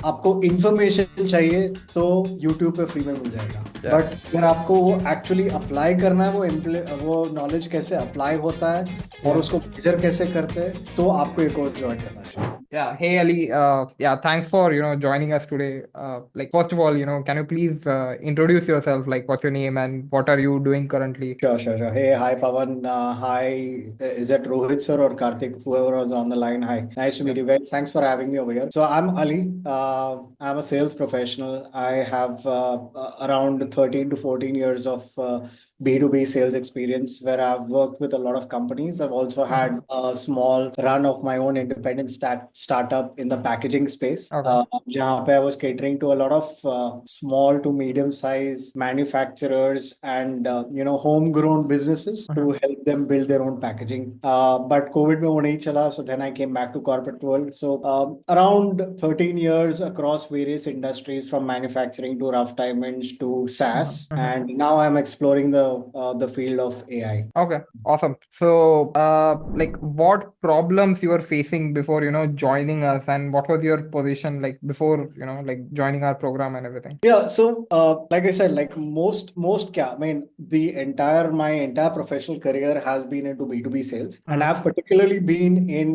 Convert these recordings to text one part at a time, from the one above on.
आपको इंफॉर्मेशन चाहिए तो यूट्यूब पे फ्री में मिल जाएगा, Yeah. बट अगर आपको वो एक्चुअली अप्लाई करना है, वो नॉलेज कैसे अप्लाई होता है और Yeah. उसको मेजर कैसे करते हैं, तो आपको एक और ज्वाइन करना चाहिए। Yeah. Hey Ali. Yeah. Thanks for joining us today. Like first of all, can you please introduce yourself? Like, what's your name and what are you doing currently? Sure, sure, sure. Hey, hi, Pawan. Hi, is that Rohit sir or Karthik? Whoever was on the line. Hi, nice to Yeah. meet you guys. Thanks for having me over here. So I'm Ali. I'm a sales professional. I have around 13 to 14 years of B2B sales experience where I've worked with a lot of companies. I've also Mhm. had a small run of my own independent startup in the packaging space. Okay. जहाँ पे I was catering to a lot of small to medium size manufacturers and homegrown businesses Mhm. to help them build their own packaging. But COVID में वो नहीं चला, so then I came back to corporate world. So around 13 years across various industries from manufacturing to rough diamonds to Mhm. SaaS, Mhm. and now I'm exploring the field of AI. Okay, awesome. So, like, what problems you were facing before, joining us, and what was your position like before, like joining our program and everything? Yeah, so like I said, like most I mean, my entire professional career has been into B2B sales, and Mhm. I've particularly been in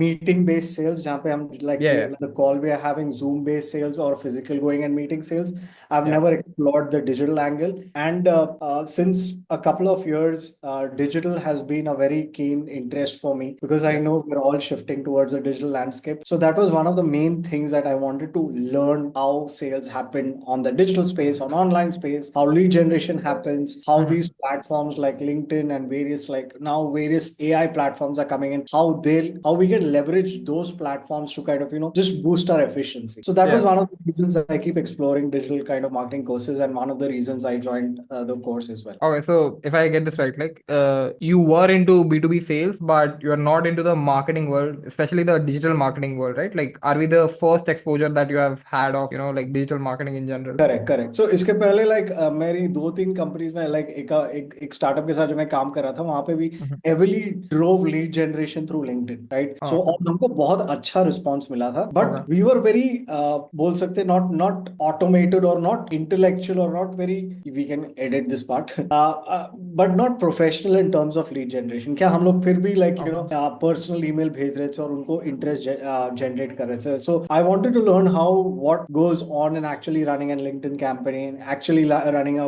meeting based sales, जहाँ पे हम Yeah, yeah, like the call we are having Zoom based sales or physical going and meeting sales. I've yeah. never explored the digital angle, and since a couple of years, digital has been a very keen interest for me because I Yeah. know we're all shifting towards a digital landscape. So that was one of the main things that I wanted to learn how sales happen on the digital space, on online space, how lead generation happens, how these Mhm. platforms like LinkedIn and various AI platforms are coming in, how we can leverage those platforms to kind of just boost our efficiency. So that was Yeah. one of the reasons I keep exploring digital kind of marketing courses, and one of the reasons I joined the course as well. Okay, so if I get this right, like you were into B2B sales, but you are not into the marketing world, especially the digital marketing world, right? Like, are we the first exposure that you have had of, like digital marketing in general? Correct correct so इसके पहले like मेरी दो तीन companies में like एक startup के साथ जो मैं काम कर रहा था, वहां पे भी Mhm. Heavily drove lead generation through LinkedIn, right? Oh, so okay. और हमको बहुत अच्छा रिस्पॉन्स मिला था, but Okay. We were very बोल सकते नॉट नॉट ऑटोमेटेड और नॉट इंटेलेक्चुअल और not very, we can edit this part, but not professional in terms of lead generation. क्या हम लोग फिर भी लाइक Okay. पर्सनल ईमेल भेज रहे थे और उनको इंटरेस्ट जनरेट कर रहे थे। So I wanted to learn how what goes on in actually running a LinkedIn campaign, actually running a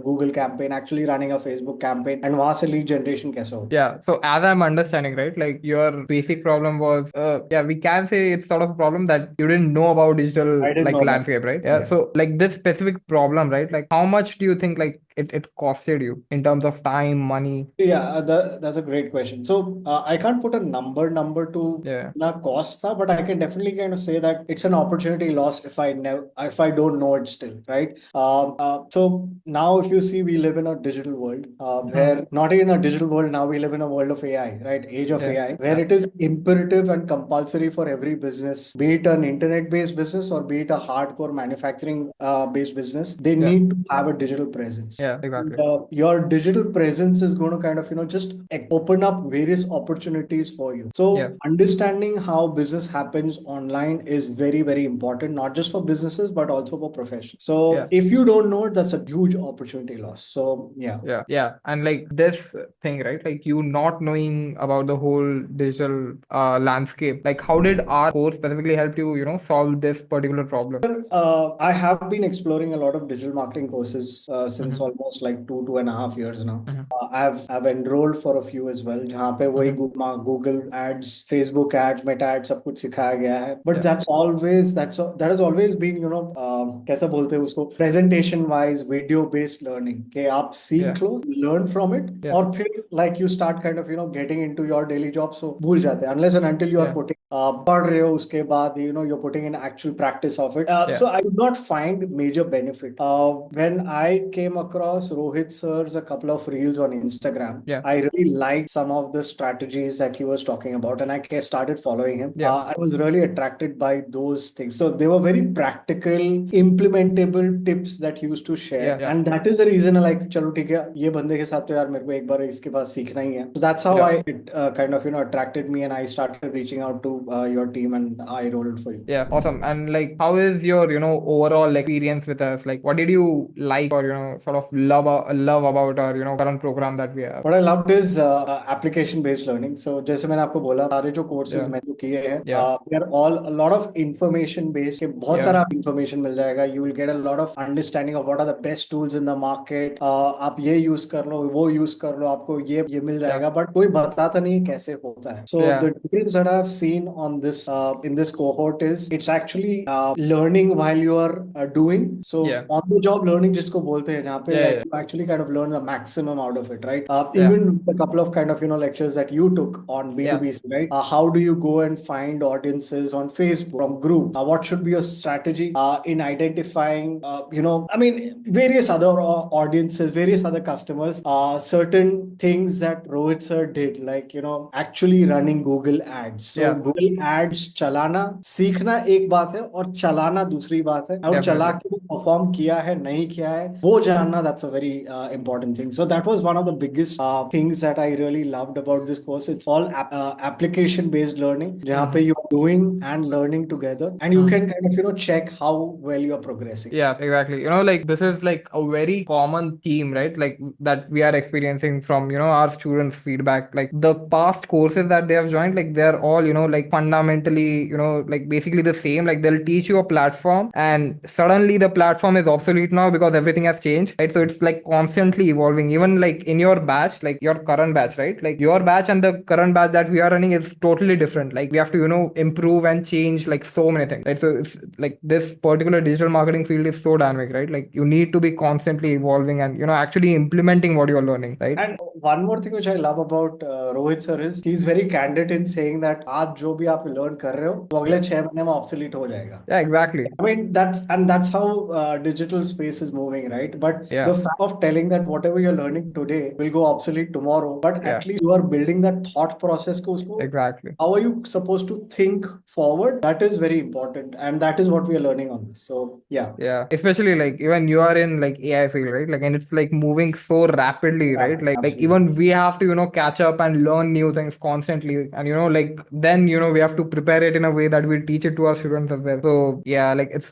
Google campaign, actually running a Facebook campaign, and वहां से lead generation कैसे होता Yeah, so as I'm understanding, right, like your basic problem was, yeah, we can say it's sort of a problem that you didn't know about digital है। I didn't like know about landscape, right? Yeah, it. so like this specific problem, right, like how much do you think like it costed you in terms of time, money? Yeah, that's a great question. So I can't put a number to Yeah. the cost, but I can definitely kind of say that it's an opportunity loss if I don't know it still, right? So now if you see, we live in a digital world Hmm. where not in a digital world now, we live in a world of AI, right? Age of Yeah. AI, where Yeah. it is imperative and compulsory for every business, be it an internet-based business or be it a hardcore manufacturing based business, they Yeah. need to have a digital presence. Yeah. Exactly. Your digital presence is going to kind of just open up various opportunities for you. Yeah. So understanding how business happens online is very, very important, not just for businesses but also for professionals. So Yeah. if you don't know it, that's a huge opportunity loss. So yeah. Yeah, yeah. And like this thing, right? Like you not knowing about the whole digital landscape, like how did our course specifically help you, solve this particular problem? I have been exploring a lot of digital marketing courses since Mm-hmm. almost like 2.5 years now. Mm-hmm. I've enrolled for a few as well, जहाँ पे वही Mm-hmm. Google ads, Facebook ads, Meta ads सब कुछ सिखाया गया है. But Yeah. that has always been कैसा बोलते हैं उसको, presentation wise video based learning, कि आप Yeah. सीख लो, learn from it, Yeah. और फिर like you start kind of getting into your daily job, so भूल जाते हैं unless and until you are Yeah. putting पढ़ रहे हो उसके बाद you're putting in actual practice of it. Yeah. So I could not find major benefit. When I came across Rohit sir's a couple of reels on Instagram, Yeah. I really liked some of the strategies that he was talking about, and I started following him. Yeah. I was really attracted by those things. So they were very practical, implementable tips that he used to share, Yeah. Yeah. and that is the reason I like, चलो ठीक है, ये बंदे के साथ तो यार मेरे को एक बार इसके पास सीखना ही है. So that's how Yeah. it kind of attracted me, and I started reaching out to your team, and I rolled for you. Yeah, awesome. And like, how is your, overall experience with us? Like, what did you like or, sort of love about our, current program that we have? What I loved is application based learning. So जैसे मैंने आपको बोला, सारे जो courses Yeah. मैंने किए हैं, Yeah. they are all a lot of information based. कि बहुत Yeah. सारा information मिल जाएगा. You will get a lot of understanding of what are the best tools in the market. आप ये use कर लो, वो use कर लो, आपको ये मिल Yeah. जाएगा. But कोई बताता नहीं कैसे होता है. So Yeah. the difference that I've seen on this in this cohort is it's actually learning while you are doing. So Yeah. on the job learning जिसको बोलते हैं जहाँ पे Yeah, like yeah. you actually kind of learn the maximum out of it, right? Yeah. Even a couple of kind of lectures that you took on B2B, right? How do you go and find audiences on Facebook from group? What should be your strategy in identifying, I mean, various other audiences, various other customers, certain things that Rohit sir did, like, actually running Google ads. So Yeah. Google ads चलाना सीखना एक बात है और चलाना दूसरी बात है, और चला के वो परफॉर्म किया है नहीं किया है वो जानना, that's a very important thing. So that was one of the biggest things that I really loved about this course. It's all application based learning, जहाँ पे you're doing and learning together, and you can kind of check how well you're progressing. Yeah, exactly. Like this is like a very common theme, right? Like that we are experiencing from, our students' feedback. Like the past courses that they have joined, like they're all, like fundamentally, like basically the same. Like they'll teach you a platform and suddenly the platform is obsolete now because everything has changed, right? So it's like constantly evolving. Even like in your batch, like your current batch, right? Like your batch and the current batch that we are running is totally different. Like we have to, improve and change like so many things, right? So it's like this particular digital marketing field is so dynamic, right? Like you need to be constantly evolving and, actually implementing what you're learning, right? And one more thing which I love about Rohit sir is he's very candid in saying that आज जो भी आप learn कर रहे हो वो अगले 6 महीने में obsolete हो जाएगा. Yeah, exactly. I mean, that's how digital space is moving, right? But Yeah. the fact of telling that whatever you're learning today will go obsolete tomorrow, but Yeah. at least you are building that thought process को उसको, Exactly. how are you supposed to think forward? That is very important, and that is what we are learning on this. So yeah. Yeah, especially like even you are in like AI field, right? Like, and it's like moving so rapidly, Yeah, right? Like absolutely. even we have to, catch up and learn new things constantly. And, like then, we have to prepare it in a way that we teach it to our students as well. So yeah, like it's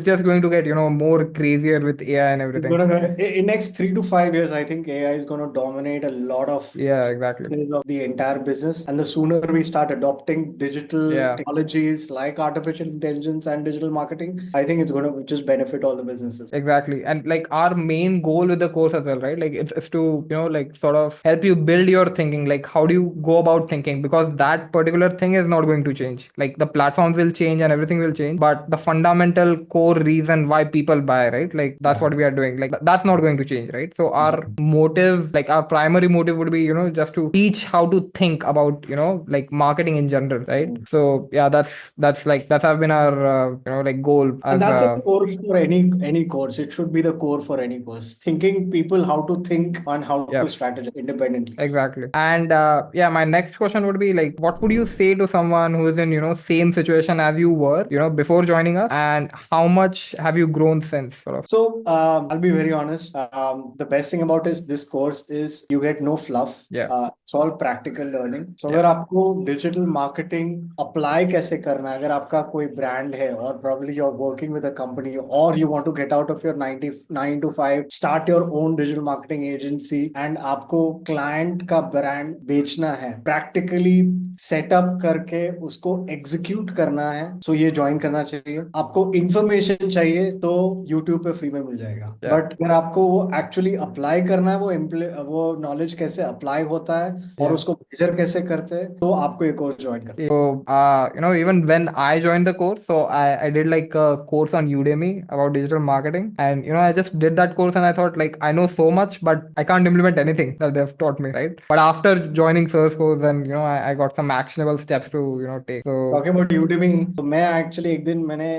just going to get, more crazier with AI and It's everything. gonna in next 3 to 5 years, I think AI is gonna dominate a lot of Yeah, exactly. areas of the entire business. And the sooner we start adopting digital Yeah. technologies like artificial intelligence and digital marketing, I think it's gonna just benefit all the businesses. Exactly. And like our main goal with the course as well, right? Like it's to, like sort of help you build your thinking. Like how do you go about thinking? Because that particular thing is not going to change. Like the platforms will change and everything will change, but the fundamental core reason why people buy, right? Like that's what we are doing. Like that's not going to change, right? So our motive, like our primary motive would be, just to teach how to think about, like marketing in general, right? So yeah, that's have been our, like goal. And that's As a core for any course. It should be the core for any course. Thinking people how to think and how Yeah. to strategize independently. Exactly. And yeah, my next question would be like, what would you say to someone who is in, same situation as you were, before joining us, and how much have you grown since, sort of? So I'll be very honest. The best thing about this course is you get no fluff. Yeah. It's all practical learning. So Yeah. अगर आपको digital marketing apply कैसे करना है, अगर आपका कोई brand है और probably you're working with a company or you want to get out of your 9 to 5, start your own digital marketing agency and आपको client का brand बेचना है, practically सेटअप करके उसको एग्जीक्यूट करना है, सो ये ज्वाइन करना चाहिए. आपको इंफॉर्मेशन चाहिए तो यूट्यूब पे फ्री में मिल जाएगा. Yeah. बट अगर आपको वो एक्चुअली अप्लाई करना है, वो नॉलेज कैसे अप्लाई होता है और Yeah. उसको मेजर कैसे करते हैं, तो आपको एक कोर्स ज्वाइन करना है. So, even when I joined the course, so I did like a course on Udemy about digital marketing. And, I just did that course and I thought like, I know so much, but I can't implement anything that they've taught me, right? But after joining Sir's course, then, I got some actionable steps to, take. So, Talking about Udemy, तो मैं actually एक दिन मैंने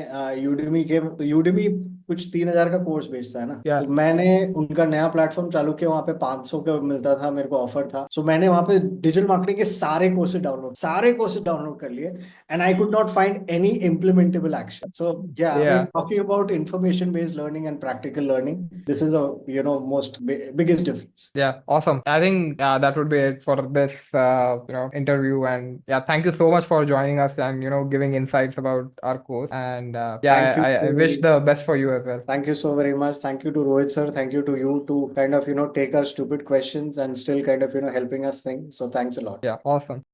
Udemy कुछ 3,000 का course बेचता है ना। Yeah. तो मैंने उनका नया प्लेटफॉर्म चालू किया, वहाँ पे 500 का मिलता था, मेरे को ऑफर था। सो मैंने वहाँ पे डिजिटल मार्केटिंग के सारे कोर्सेज डाउनलोड कर लिए, and I could not find any implementable action. So yeah I mean, Yeah. Talking about information based learning and practical learning, this is the most biggest difference. Yeah, awesome. I think that would be it for this interview. And yeah, thank you so much for joining us and giving insights about our course. And yeah, Thank you. I wish the best for you as well. Thank you so very much. Thank you to Rohit sir. Thank you to you to kind of take our stupid questions and still kind of helping us think. So thanks a lot. Yeah, awesome.